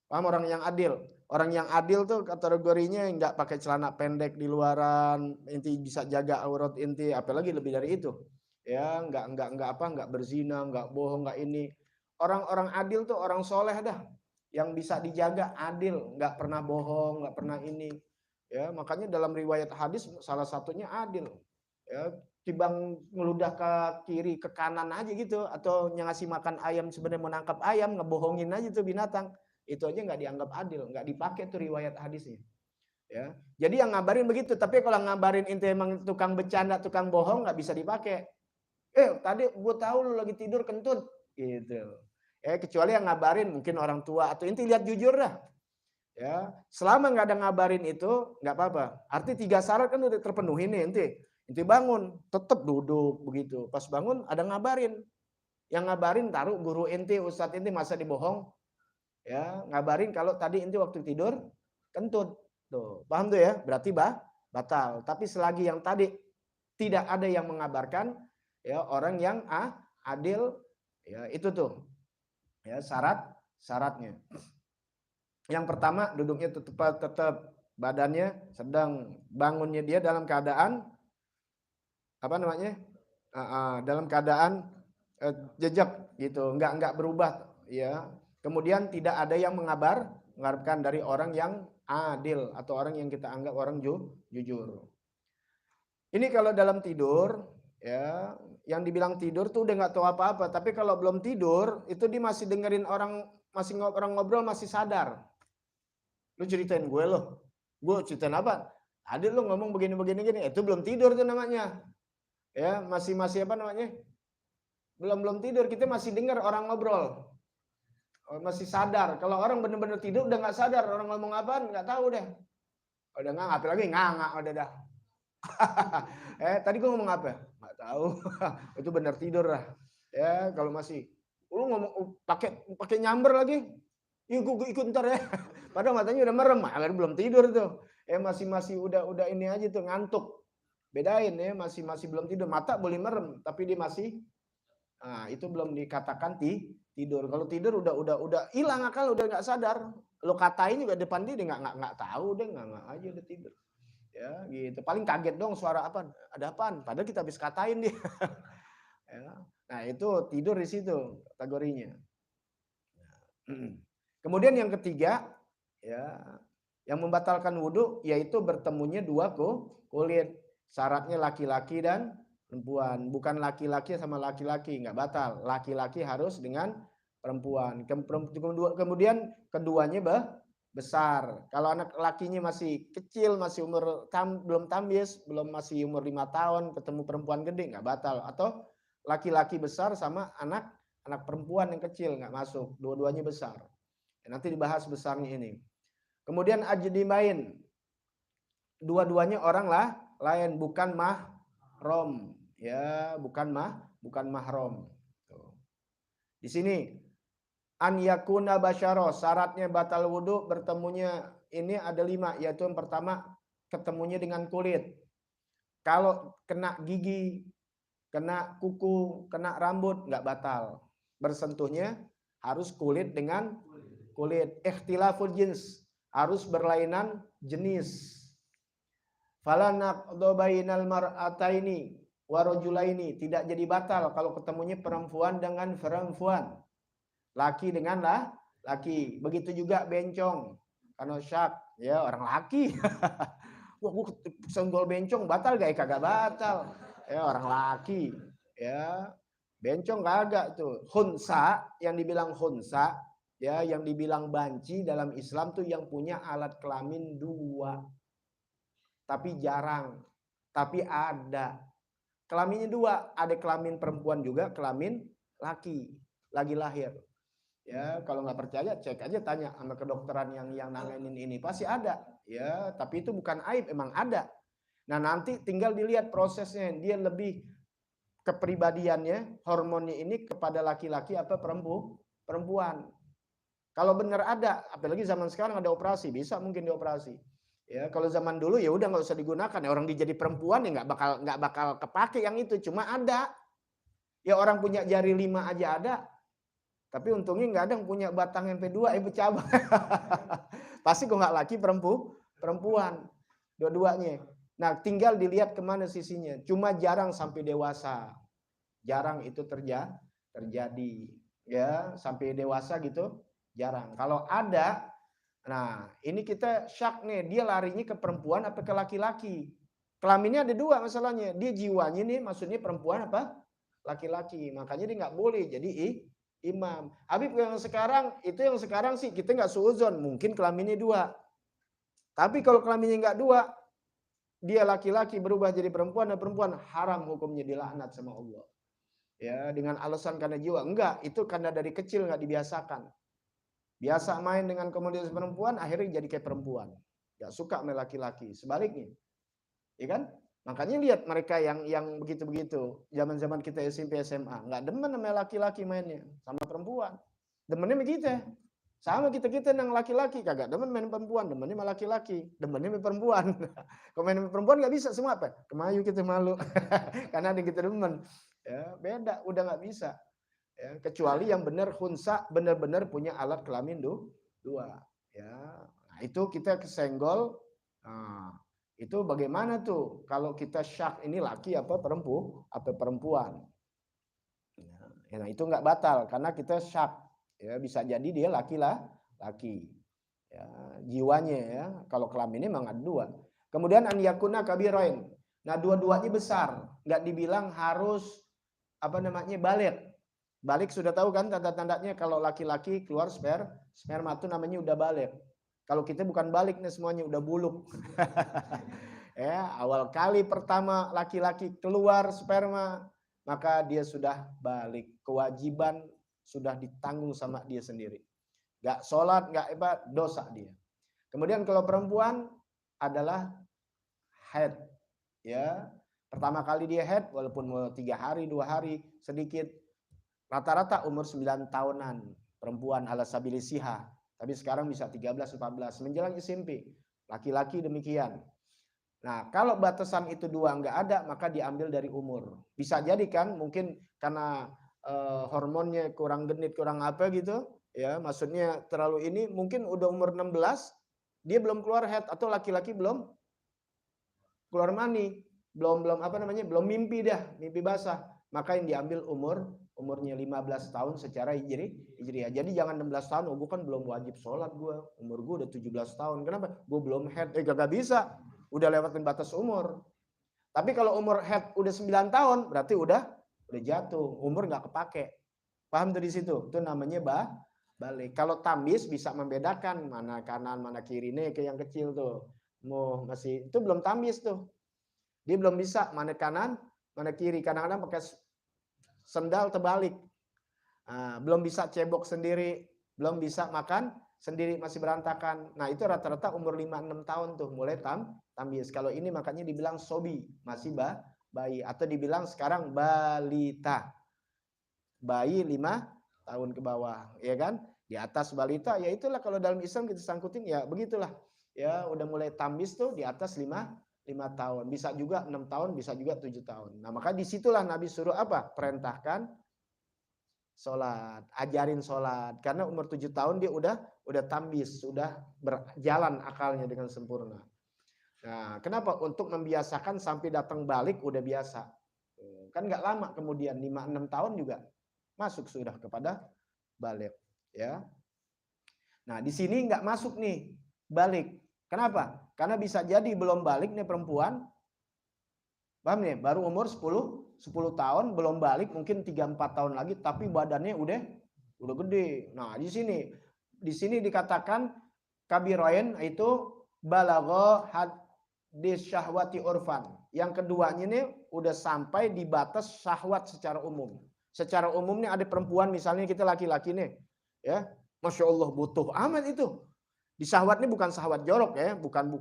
Paham orang yang adil? Orang yang adil tuh kategorinya nggak pakai celana pendek di luaran, inti bisa jaga aurat inti, apalagi lebih dari itu. Ya, nggak berzina, nggak bohong, nggak ini. Orang-orang adil tuh orang soleh dah. Yang bisa dijaga adil, nggak pernah bohong, nggak pernah ini. Ya, makanya dalam riwayat hadis salah satunya adil. Ya, tibang ngeludah ke kiri ke kanan aja gitu, atau ngasih makan ayam sebenarnya menangkap ayam, ngebohongin aja tuh binatang, itu aja nggak dianggap adil, nggak dipakai tuh riwayat hadisnya. Ya, jadi yang ngabarin begitu, tapi kalau ngabarin inti emang tukang bercanda, tukang bohong, nggak bisa dipakai. Tadi gue tahu lu lagi tidur kentut, gitu. Kecuali yang ngabarin mungkin orang tua atau inti lihat jujur dah. Ya, selama nggak ada ngabarin itu nggak apa-apa. Arti 3 syarat kan udah terpenuhi nih inti bangun tetap duduk begitu. Pas bangun ada ngabarin. Yang ngabarin taruh guru inti, ustadz inti masa dibohong. Ya, ngabarin kalau tadi inti waktu tidur kentut. Tuh, paham tuh ya? Berarti batal. Tapi selagi yang tadi tidak ada yang mengabarkan, ya orang yang adil, ya itu tuh, ya syaratnya. Yang pertama duduknya tetap badannya sedang, bangunnya dia dalam keadaan apa namanya? Dalam keadaan jejak gitu, enggak berubah ya. Kemudian tidak ada yang mengabarkan dari orang yang adil atau orang yang kita anggap orang jujur. Ini kalau dalam tidur ya, yang dibilang tidur tuh udah nggak tahu apa-apa, tapi kalau belum tidur itu dia masih dengerin orang ngobrol masih sadar. Lu ceritain gue loh. Gue ceritain apa? Adil lu ngomong begini gini, itu belum tidur tuh namanya. Ya, masih apa namanya? Belum tidur, kita masih dengar orang ngobrol. Masih sadar. Kalau orang bener-bener tidur udah nggak sadar, orang ngomong apaan nggak tahu deh. Udah nggak lagi nganga udah dah. Tadi gue ngomong apa? Nggak tahu. Itu bener tidur lah. Ya, kalau masih lu ngomong pakai nyamber lagi. Yuk gue ikut ntar ya. Padahal matanya udah merem, belum tidur tuh. Masih udah ini aja tuh ngantuk. Bedain ya, masih belum tidur. Mata boleh merem, tapi dia masih itu belum dikatakan tidur. Kalau tidur udah hilang akal, udah nggak sadar. Lo katain juga depan dia nggak tahu deh, nggak aja udah tidur. Ya gitu. Paling kaget dong suara apa? Ada apaan? Padahal kita habis katain dia. Ya. Nah itu tidur di situ kategorinya. Kemudian yang ketiga, ya, yang membatalkan wudhu yaitu bertemunya dua kulit. Syaratnya laki-laki dan perempuan, bukan laki-laki sama laki-laki, nggak batal. Laki-laki harus dengan perempuan. Kemudian keduanya besar. Kalau anak lakinya masih kecil, masih umur belum tamyiz, belum masih umur 5 tahun, ketemu perempuan gede nggak batal. Atau laki-laki besar sama anak perempuan yang kecil nggak masuk, dua-duanya besar. Nanti dibahas besarnya ini. Kemudian ajdimain, dua-duanya orang lain, bukan mahram, ya, bukan mahram. Di sini an yakuna basyaro, syaratnya batal wudhu bertemunya ini ada 5, yaitu yang pertama ketemunya dengan kulit. Kalau kena gigi, kena kuku, kena rambut nggak batal. Bersentuhnya harus kulit dengan kulit. Ikhtilaful jins, harus berlainan jenis. Fala naqdu bainal mar'ataini wa rajulaini, tidak jadi batal kalau ketemunya perempuan dengan perempuan. Laki dengan laki. Begitu juga bencong. Karena syak, ya orang laki. Wah, gua senggol bencong batal gak? Kagak batal. Ya orang laki. Ya. Bencong kagak tuh. Khunsa, yang dibilang khunsa, ya, yang dibilang banci dalam Islam tuh yang punya alat kelamin 2. Tapi jarang. Tapi ada. Kelaminnya 2, ada kelamin perempuan juga, kelamin laki, lagi lahir. Ya, kalau nggak percaya cek aja, tanya sama kedokteran yang nanganin ini, pasti ada. Ya, tapi itu bukan aib, emang ada. Nah, nanti tinggal dilihat prosesnya, dia lebih kepribadiannya, hormonnya ini kepada laki-laki apa perempuan. Kalau benar ada, apalagi zaman sekarang ada operasi, bisa mungkin dioperasi. Ya, kalau zaman dulu ya udah nggak usah digunakan. Ya, orang dijadi perempuan ya nggak bakal kepake yang itu. Cuma ada. Ya orang punya jari 5 aja ada. Tapi untungnya nggak ada yang punya batang MP2 bercabang. Pasti kok nggak laki perempuan. Dua-duanya. Nah, tinggal dilihat kemana sisinya. Cuma jarang sampai dewasa. Jarang itu terjadi. Ya, sampai dewasa gitu jarang. Kalau ada, nah ini kita syak nih, dia larinya ke perempuan apa ke laki-laki. Kelaminnya ada 2 masalahnya. Dia jiwanya nih maksudnya perempuan apa laki-laki. Makanya dia nggak boleh jadi imam. Habib yang sekarang sih kita nggak suuzon, mungkin kelaminnya 2. Tapi kalau kelaminnya nggak 2, dia laki-laki berubah jadi perempuan dan perempuan, haram hukumnya, dilaknat sama Allah. Ya, dengan alasan karena jiwa. Enggak, itu karena dari kecil nggak dibiasakan. Biasa main dengan komunitas perempuan, akhirnya jadi kayak perempuan. Nggak suka sama laki-laki. Sebaliknya. Ya kan? Makanya lihat mereka yang begitu-begitu. Zaman-zaman kita SMP SMA. Nggak demen sama laki-laki mainnya. Sama perempuan. Demennya begitu. Sama kita yang laki-laki kagak demen main perempuan, demennya sama laki-laki, demennya main perempuan. Kalau main perempuan nggak bisa semua apa? Kemayu kita malu, karena ada kita demen. Ya, beda, udah nggak bisa. Ya, kecuali yang benar khunsa, benar-benar punya alat kelamin dua. Ya, nah, itu kita kesenggol. Nah, itu bagaimana tuh kalau kita syak ini laki apa perempuan? Nah, itu nggak batal karena kita syak. Ya, bisa jadi dia laki. Ya, jiwanya ya. Kalau kelaminnya memang ada dua. Kemudian an yakuna kabirain. Nah, dua-duanya besar. Nggak dibilang harus balik. Balik sudah tahu kan tanda-tandanya kalau laki-laki keluar sperma itu namanya udah balik. Kalau kita bukan balik nih semuanya udah buluk. Ya, awal kali pertama laki-laki keluar sperma, maka dia sudah balik. Kewajiban sudah ditanggung sama dia sendiri. Gak sholat, gak ibadah, dosa dia. Kemudian kalau perempuan adalah haid. Ya, pertama kali dia haid, walaupun mau 3 hari, 2 hari, sedikit. Rata-rata umur 9 tahunan. Perempuan ala sabilisiha. Tapi sekarang bisa 13, 14. Menjelang SMP. Laki-laki demikian. Nah, kalau batasan itu dua nggak ada, maka diambil dari umur. Bisa jadi kan, mungkin karena hormonnya kurang genit, kurang apa gitu, ya, maksudnya terlalu ini, mungkin udah umur 16, dia belum keluar haid atau laki-laki belum keluar mani, belum belum mimpi basah, maka yang diambil umurnya 15 tahun secara hijriah. Jadi jangan 16 tahun, gue kan belum wajib sholat umur gue udah 17 tahun. Kenapa? Gue belum haid. Gak bisa. Udah lewatin batas umur. Tapi kalau umur haid udah 9 tahun, berarti udah jatuh. Umur nggak kepake. Paham tuh di situ? Itu namanya balik. Kalau tambis bisa membedakan mana kanan, mana kiri nih kayak yang kecil tuh. Masih itu belum tambis tuh. Dia belum bisa mana kanan, mana kiri. Kadang-kadang pakai sendal terbalik. Nah, belum bisa cebok sendiri, belum bisa makan sendiri, masih berantakan. Nah, itu rata-rata umur 5-6 tahun tuh mulai tambis. Kalau ini makanya dibilang sobi, masih bayi, atau dibilang sekarang balita. Bayi 5 tahun ke bawah, ya kan? Di atas balita, ya itulah kalau dalam Islam kita sangkutin ya begitulah. Ya, udah mulai tambis tuh di atas 5 tahun. Bisa juga 6 tahun, bisa juga 7 tahun. Nah, maka disitulah Nabi suruh apa? Perintahkan sholat, ajarin sholat. Karena umur 7 tahun dia udah tambis, sudah berjalan akalnya dengan sempurna. Nah, kenapa? Untuk membiasakan sampai datang balik udah biasa. Kan nggak lama kemudian 5-6 tahun juga masuk sudah kepada balik, ya. Nah, di sini nggak masuk nih balik. Kenapa? Karena bisa jadi belum balik nih perempuan. Paham nih? Baru umur 10 tahun belum balik, mungkin 3-4 tahun lagi tapi badannya udah gede. Nah, di sini dikatakan kabirain itu balagha hadis syahwati urfan. Yang keduanya nih udah sampai di batas syahwat secara umum. Secara umum nih ada perempuan, misalnya kita laki-laki nih, ya, Masya Allah butuh amat itu. Di syahwat ini bukan syahwat jorok ya, bukan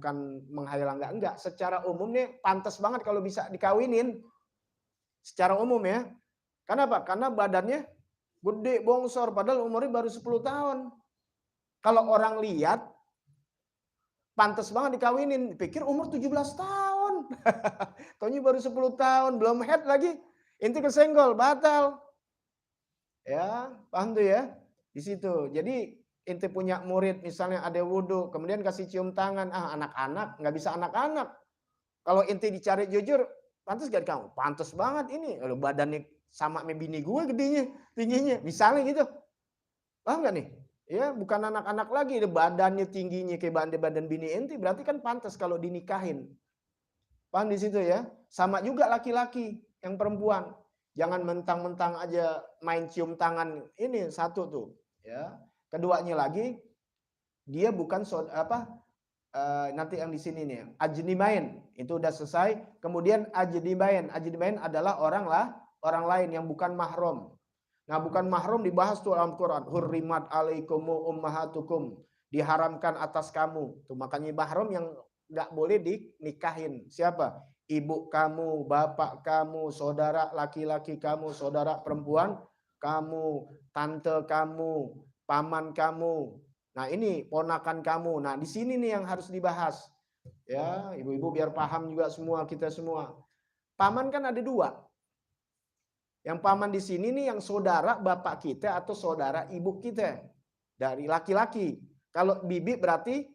menghayal enggak. Secara umum nih pantas banget kalau bisa dikawinin. Secara umum ya. Kenapa? Karena badannya gede, bongsor, padahal umurnya baru 10 tahun. Kalau orang lihat pantas banget dikawinin, pikir umur 17 tahun. Taunya baru 10 tahun, belum head lagi. Inti kesenggol, batal. Ya, paham tuh ya? Di situ. Jadi inti punya murid, misalnya ada wudhu, kemudian kasih cium tangan, anak-anak, nggak bisa anak-anak. Kalau inti dicari jujur, pantas gak kamu? Pantas banget ini. Lalu badannya sama sama bini gue gedenya, tingginya. Misalnya gitu. Paham gak nih? Ya, bukan anak-anak lagi, badannya tingginya kayak badan bini inti, berarti kan pantas kalau dinikahin. Paham di situ ya? Sama juga laki-laki yang perempuan. Jangan mentang-mentang aja main cium tangan, ini satu tuh, ya. Keduanya lagi, dia bukan nanti yang di sini nih, ajnimain itu udah selesai. Kemudian ajnimain adalah orang lain yang bukan mahram. Nah, bukan mahram dibahas tuh dalam Quran. Hurrimat alaikumu ummahatukum, diharamkan atas kamu. Tuh makanya mahram yang nggak boleh dinikahin. Siapa? Ibu kamu, bapak kamu, saudara laki-laki kamu, saudara perempuan kamu, tante kamu, paman kamu, Nah ini ponakan kamu. Nah di sini nih yang harus dibahas. Ya ibu-ibu biar paham juga semua kita semua. Paman kan ada dua. Yang paman di sini nih yang saudara bapak kita atau saudara ibu kita dari laki-laki. Kalau bibi berarti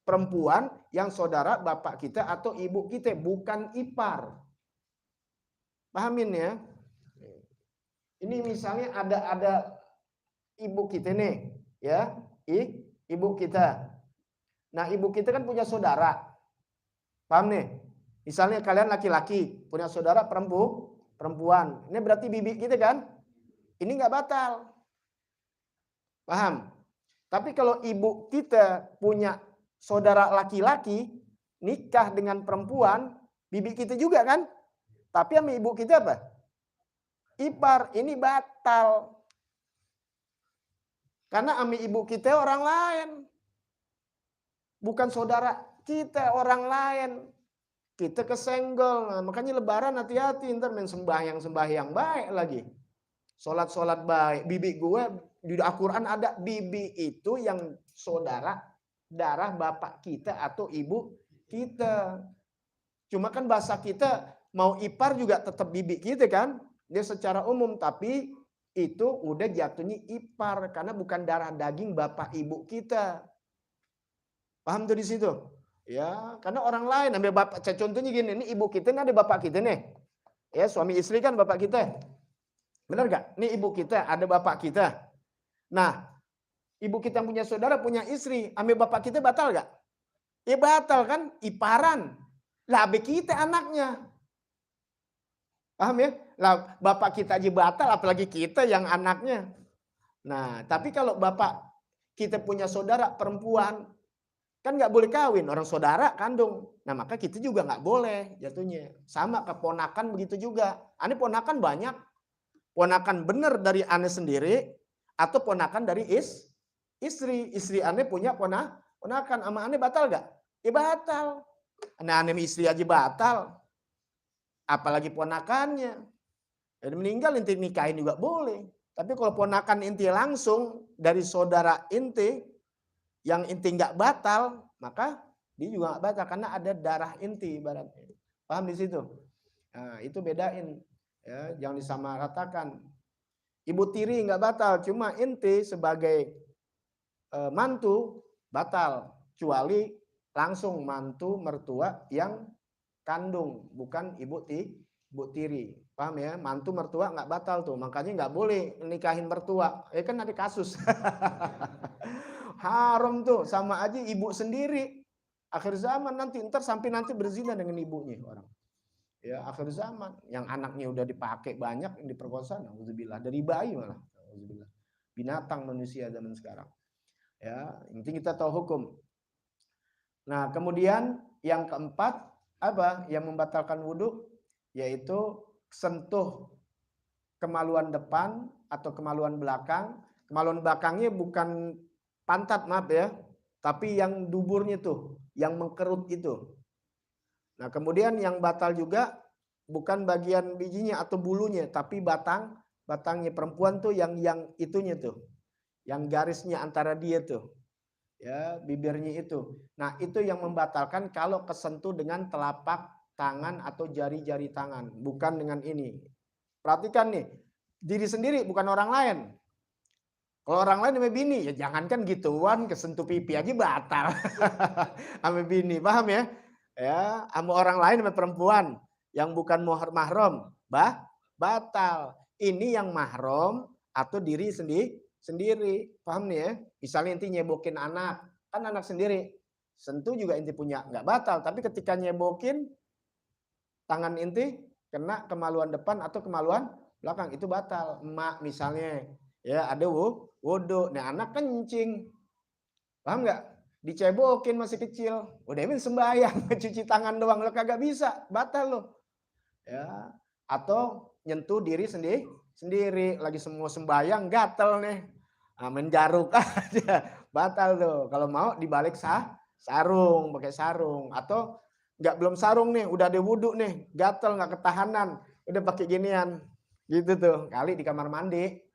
perempuan yang saudara bapak kita atau ibu kita, bukan ipar. Pahamin ya? Ini misalnya ada ibu kita nih, ya, ibu kita. Nah ibu kita kan punya saudara, paham nih? Misalnya kalian laki-laki punya saudara perempuan, ini berarti bibi kita kan? Ini nggak batal, paham? Tapi kalau ibu kita punya saudara laki-laki nikah dengan perempuan, bibi kita juga kan? Tapi sama ibu kita apa? Ipar, ini batal. Karena sama ibu kita orang lain. Bukan saudara kita, orang lain. Kita kesenggol. Nah, makanya lebaran hati-hati, ntar main sembahyang baik lagi. Sholat baik. Bibi gue di Al-Quran ada bibi itu yang saudara darah bapak kita atau ibu kita. Cuma kan bahasa kita mau ipar juga tetap bibi kita kan. Dia secara umum, tapi itu udah jatuhnya ipar karena bukan darah daging bapak ibu kita. Paham tuh di situ? Ya, karena orang lain ambil bapak. Contohnya gini, ini ibu kita ini ada bapak kita nih. Ya, suami istri kan bapak kita. Benar gak? Ini ibu kita, ada bapak kita. Nah, ibu kita punya saudara, punya istri, ambil bapak kita batal gak? Ya batal kan, iparan. Lah abe kita anaknya. Paham ya? Lah bapak kita aja batal, apalagi kita yang anaknya. Nah, tapi kalau bapak kita punya saudara perempuan, kan nggak boleh kawin, orang saudara kandung. Nah, maka kita juga nggak boleh jatuhnya. Sama keponakan begitu juga. Ane ponakan banyak. Ponakan bener dari ane sendiri, atau ponakan dari istri. Istri ane punya ponakan. Sama ane batal gak? Ya batal. Ane istri aja batal. Apalagi ponakannya. Jadi meninggal inti nikahin juga boleh. Tapi kalau ponakan inti langsung dari saudara inti, yang inti nggak batal, maka dia juga nggak batal karena ada darah inti ibaratnya. Paham di situ? Nah, itu bedain. Ya, jangan disamaratakan. Ibu tiri nggak batal, cuma inti sebagai mantu batal, kecuali langsung mantu mertua yang kandung, bukan ibu tiri. Paham ya? Mantu mertua nggak batal tuh, makanya nggak boleh nikahin mertua. Kan ada kasus. Haram tuh, sama aja ibu sendiri. Akhir zaman nanti, ntar sampai nanti berzina dengan ibunya orang. Ya, akhir zaman yang anaknya udah dipakai banyak yang diperkosa, nauzubillah, dari bayi malah, nauzubillah. Binatang manusia zaman sekarang. Ya, intinya kita tahu hukum. Nah, kemudian yang keempat apa yang membatalkan wudhu? Yaitu sentuh kemaluan depan atau kemaluan belakang. Kemaluan belakangnya bukan pantat, maaf ya, tapi yang duburnya tuh, yang mengkerut itu. Nah, kemudian yang batal juga bukan bagian bijinya atau bulunya, tapi batangnya. Perempuan tuh yang itunya tuh, yang garisnya antara dia tuh, ya, bibirnya itu. Nah, itu yang membatalkan kalau kesentuh dengan telapak tangan atau jari-jari tangan, bukan dengan ini. Perhatikan nih, diri sendiri bukan orang lain. Kalau orang lain sama bini, ya jangankan gituan, kesentuh pipi aja batal. Sama bini, paham ya? Ya, sama orang lain sama perempuan yang bukan mahram, batal. Ini yang mahram atau diri sendiri, paham nih ya? Misalnya inti nyebokin anak, kan anak sendiri, sentuh juga inti punya, nggak batal. Tapi ketika nyebokin tangan inti kena kemaluan depan atau kemaluan belakang, itu batal. Emak misalnya, ya ada wudhu, nah anak kencing, paham nggak? Dicebokin masih kecil, udah ini sembahyang, cuci tangan doang, lo kagak bisa, batal lo. Ya, atau nyentuh diri sendiri, lagi semua sembahyang, gatel nih, menjaruk aja, batal tuh. Kalau mau dibalik sarung, pakai sarung, atau nggak belum sarung nih, udah ada wudhu nih, gatel nggak ketahanan, udah pakai ginian, gitu tuh, kali di kamar mandi.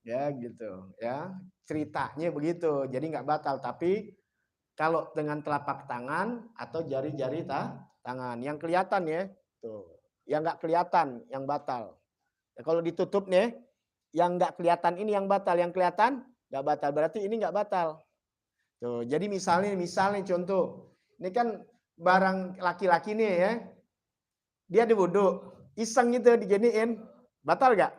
Ya gitu ya. ceritanya begitu. Jadi nggak batal. Tapi kalau dengan telapak tangan atau jari-jari tangan yang kelihatan ya, tuh. Yang nggak kelihatan yang batal. Ya, kalau ditutup nih, yang nggak kelihatan ini yang batal, yang kelihatan nggak batal. Berarti ini nggak batal. Tuh, jadi misalnya contoh, ini kan barang laki-laki nih ya, dia diwudhu, iseng gitu diginiin, batal nggak?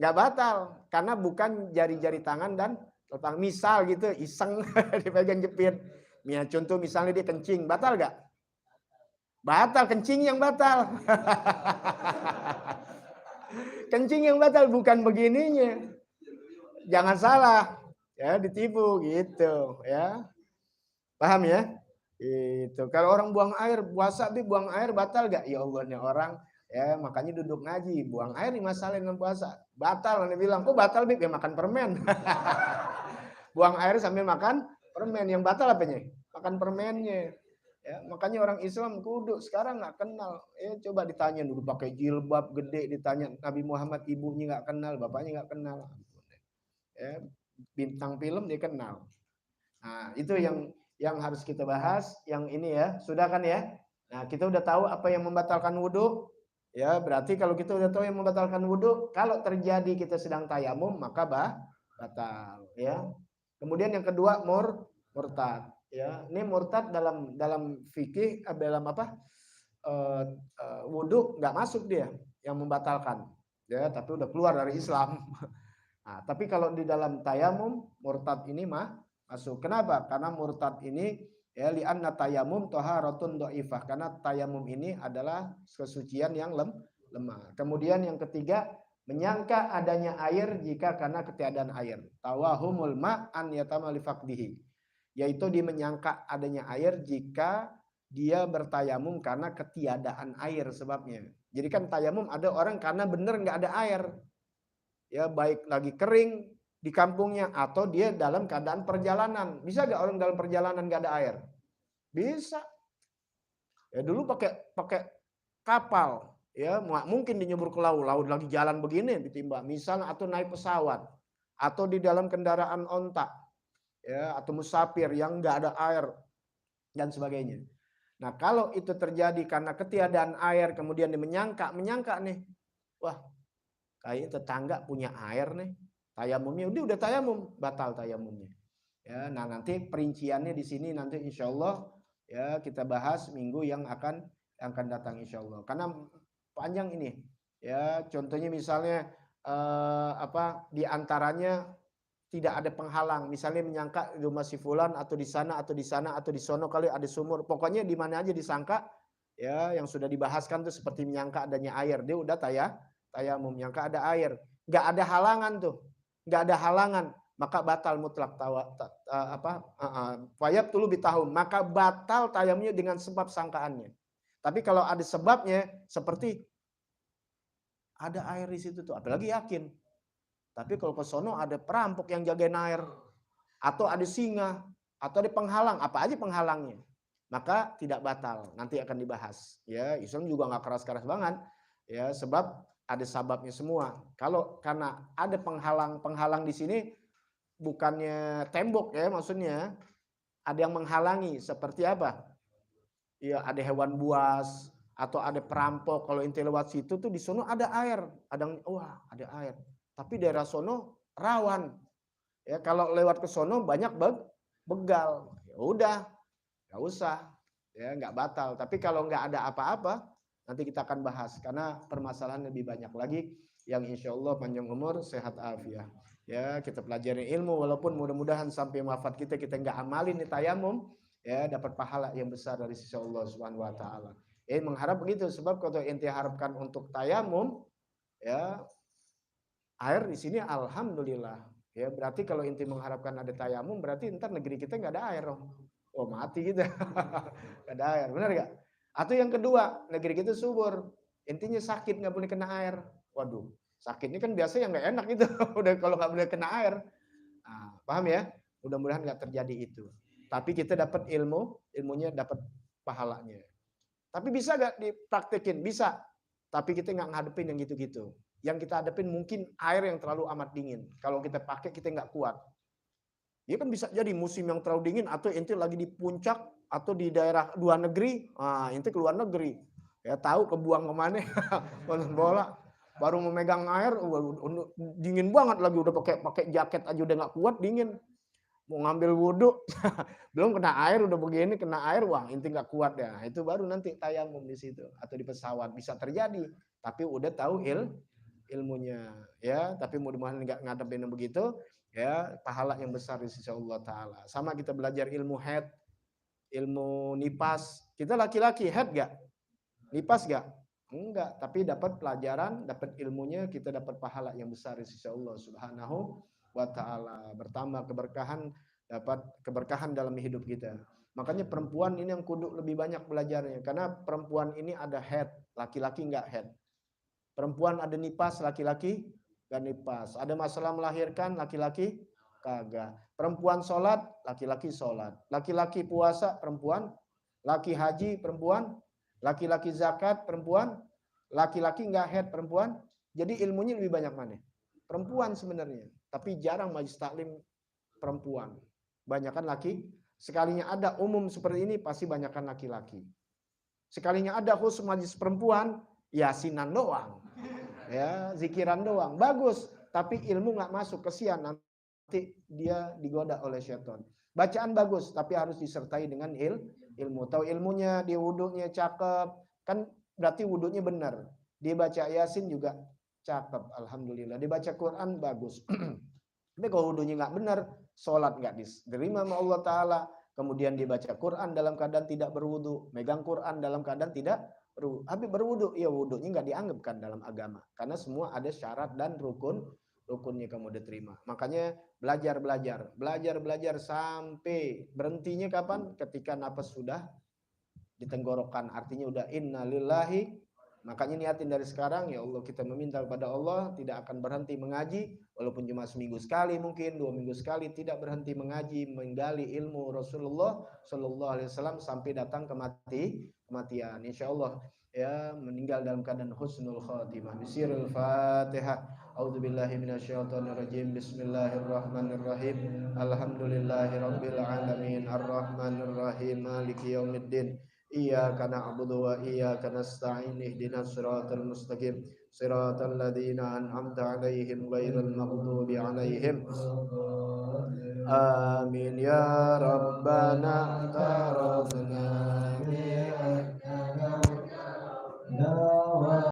Nggak batal, karena bukan jari-jari tangan dan telapak. Misal gitu, iseng dipegang jepit. Ya, contoh misalnya dia kencing, batal nggak? Batal, kencing yang batal. Kencing yang batal, bukan begininya. Jangan salah, ya ditipu gitu, ya. Paham ya? Itu. Kalau orang buang air, puasa buang air batal gak? Ya Allah nih orang, ya makanya duduk ngaji, buang air dimasalahin dengan puasa. Batal, dia bilang, kok batal Bib? Ya makan permen. Buang air sambil makan permen, yang batal apanya? Makan permennya. Ya, makanya orang Islam kudu sekarang nggak kenal. Coba ditanya dulu pakai jilbab gede, ditanya Nabi Muhammad ibunya nggak kenal, bapaknya nggak kenal. Ya, bintang film dia kenal. Nah, itu yang harus kita bahas. Yang ini ya, sudah kan ya? Nah, kita udah tahu apa yang membatalkan wudhu. Ya, berarti kalau kita udah tahu yang membatalkan wudhu, kalau terjadi kita sedang tayamum, maka batal. Ya. Kemudian yang kedua murtad. Ya, ini murtad dalam fikih dalam apa? Wudhu nggak masuk dia yang membatalkan. Ya, tapi udah keluar dari Islam. Nah, tapi kalau di dalam tayamum murtad ini masuk. Kenapa? Karena murtad ini ya li'anna tayamum taharatun dhaifah. Karena tayamum ini adalah kesucian yang lemah. Kemudian yang ketiga, menyangka adanya air jika karena ketiadaan air. Tawahumul ma'an yatama li faqdihi. Yaitu dia menyangka adanya air jika dia bertayamum karena ketiadaan air sebabnya. Jadi kan tayamum ada orang karena benar nggak ada air. Ya baik lagi kering di kampungnya atau dia dalam keadaan perjalanan. Bisa nggak orang dalam perjalanan nggak ada air? Bisa. Ya dulu pakai kapal, ya mungkin dinyebur ke laut lagi jalan begini ditimba, misalnya atau naik pesawat atau di dalam kendaraan onta, ya atau musafir yang nggak ada air dan sebagainya. Nah kalau itu terjadi karena ketiadaan air kemudian dia menyangka nih, wah kayak tetangga punya air nih, tayamumnya udah tayamum, batal tayamumnya. Ya, nah nanti perinciannya di sini nanti insya Allah ya kita bahas minggu yang akan datang insya Allah. Karena panjang ini. Ya, contohnya misalnya di antaranya tidak ada penghalang. Misalnya menyangka di rumah si fulan atau di sana atau di sana atau di sono kali ada sumur. Pokoknya di mana aja disangka ya yang sudah dibahaskan tuh seperti menyangka adanya air. Dia udah tayamum menyangka ada air. Nggak ada halangan tuh. Nggak ada halangan. Maka batal mutlak fayab tulu bitahum, maka batal tayamumnya dengan sebab sangkaannya. Tapi kalau ada sebabnya seperti ada air di situ tuh, apalagi yakin. Tapi kalau ke sono ada perampok yang jagain air atau ada singa atau ada penghalang, apa aja penghalangnya, maka tidak batal. Nanti akan dibahas. Ya, Islam juga nggak keras-keras banget. Ya, sebab ada sebabnya semua. Kalau karena ada penghalang di sini bukannya tembok ya, maksudnya ada yang menghalangi seperti apa? Ya ada hewan buas atau ada perampok. Kalau inti lewat situ tuh di sono ada air, ada air. Tapi daerah sono rawan. Ya kalau lewat ke sono banyak begal. Ya udah, nggak usah. Ya nggak batal. Tapi kalau nggak ada apa-apa, nanti kita akan bahas karena permasalahan lebih banyak lagi yang insya Allah panjang umur, sehat afiat. Ya kita pelajari ilmu walaupun mudah-mudahan sampai wafat kita nggak amalin di tayamum, ya dapat pahala yang besar dari sisi Allah Subhanahu wa taala. Mengharap begitu sebab kalau ente harapkan untuk tayamum ya air di sini alhamdulillah. Ya berarti kalau ente mengharapkan ada tayamum berarti ntar negeri kita nggak ada air. Oh mati kita. Nggak ada air, benar nggak? Atau yang kedua, negeri kita subur. Intinya sakit nggak boleh kena air. Waduh, sakitnya kan biasa yang nggak enak itu. Udah kalau nggak boleh kena air. Nah, paham ya? Mudah-mudahan nggak terjadi itu. Tapi kita dapat ilmunya dapat pahalanya. Tapi bisa nggak dipraktekin? Bisa. Tapi kita nggak ngadepin yang gitu-gitu. Yang kita hadapin mungkin air yang terlalu amat dingin. Kalau kita pakai kita nggak kuat. Ya kan bisa jadi musim yang terlalu dingin atau ente lagi di puncak atau di daerah luar negeri, ente ke luar negeri. Ya tahu kebuang kemana nonton bola. Baru memegang air, dingin banget lagi, udah pakai jaket aja udah nggak kuat, dingin. Mau ngambil wudhu, belum kena air udah begini, kena air, wah inti nggak kuat ya. Itu baru nanti tayamum di situ atau di pesawat bisa terjadi. Tapi udah tahu ilmunya ya. Tapi mudah-mudahan nggak ngadepin begitu ya, pahala yang besar di sisi Allah Taala. Sama kita belajar ilmu head, ilmu nipas. Kita laki-laki head gak? Nipas gak? Enggak, tapi dapat pelajaran, dapat ilmunya, kita dapat pahala yang besar di sisi Allah Subhanahu wa Ta'ala. Bertambah keberkahan, dapat keberkahan dalam hidup kita. Makanya perempuan ini yang kudu lebih banyak belajarnya, karena perempuan ini ada head, laki-laki enggak head. Perempuan ada nipas, laki-laki enggak nipas. Ada masalah melahirkan, laki-laki kagak. Perempuan sholat, laki-laki sholat. Laki-laki puasa, perempuan. Laki haji, perempuan. Laki-laki zakat, perempuan. Laki-laki enggak head, perempuan. Jadi ilmunya lebih banyak mana? Perempuan sebenarnya. Tapi jarang majlis taklim perempuan. Banyakan laki. Sekalinya ada umum seperti ini, pasti banyakan laki-laki. Sekalinya ada khusus majlis perempuan, yasinan doang. Ya, zikiran doang. Bagus. Tapi ilmu nggak masuk, kesian nanti dia digoda oleh syaitan. Bacaan bagus, tapi harus disertai dengan ilmu. Tahu ilmunya, dia wudhunya cakep, kan berarti wudhunya benar. Dia baca Yasin juga cakep, alhamdulillah. Dia baca Quran bagus. Tapi kalau wudhunya nggak benar, sholat nggak diterima sama Allah Taala. Kemudian dia baca Quran dalam keadaan tidak berwudhu, megang Quran dalam keadaan tidak berwudhu. Habis berwudhu, ya wudhunya nggak dianggap kan dalam agama. Karena semua ada syarat dan rukunnya kamu diterima. Makanya belajar sampai berhentinya kapan? Ketika napas sudah di tenggorokan, artinya udah innalillahi. Makanya niatin dari sekarang, ya Allah, kita meminta kepada Allah tidak akan berhenti mengaji, walaupun cuma seminggu sekali, mungkin 2 minggu sekali, tidak berhenti mengaji, menggali ilmu Rasulullah Shallallahu Alaihi Wasallam sampai datang kematian. Insya Allah ya meninggal dalam keadaan husnul khatimah. Bisirul Fatihah. A'udzubillahi minasyaitonirrajim. Bismillahirrahmanirrahim. Alhamdulillahirabbil alamin. Arrahmanirrahim. Maliki yaumiddin. Iyyaka na'budu wa iyyaka nasta'in. Ihdinas siratal mustaqim. Siratal ladzina an'amta 'alaihim ghairil maghdubi 'alaihim. Amin ya rabbana tarafna.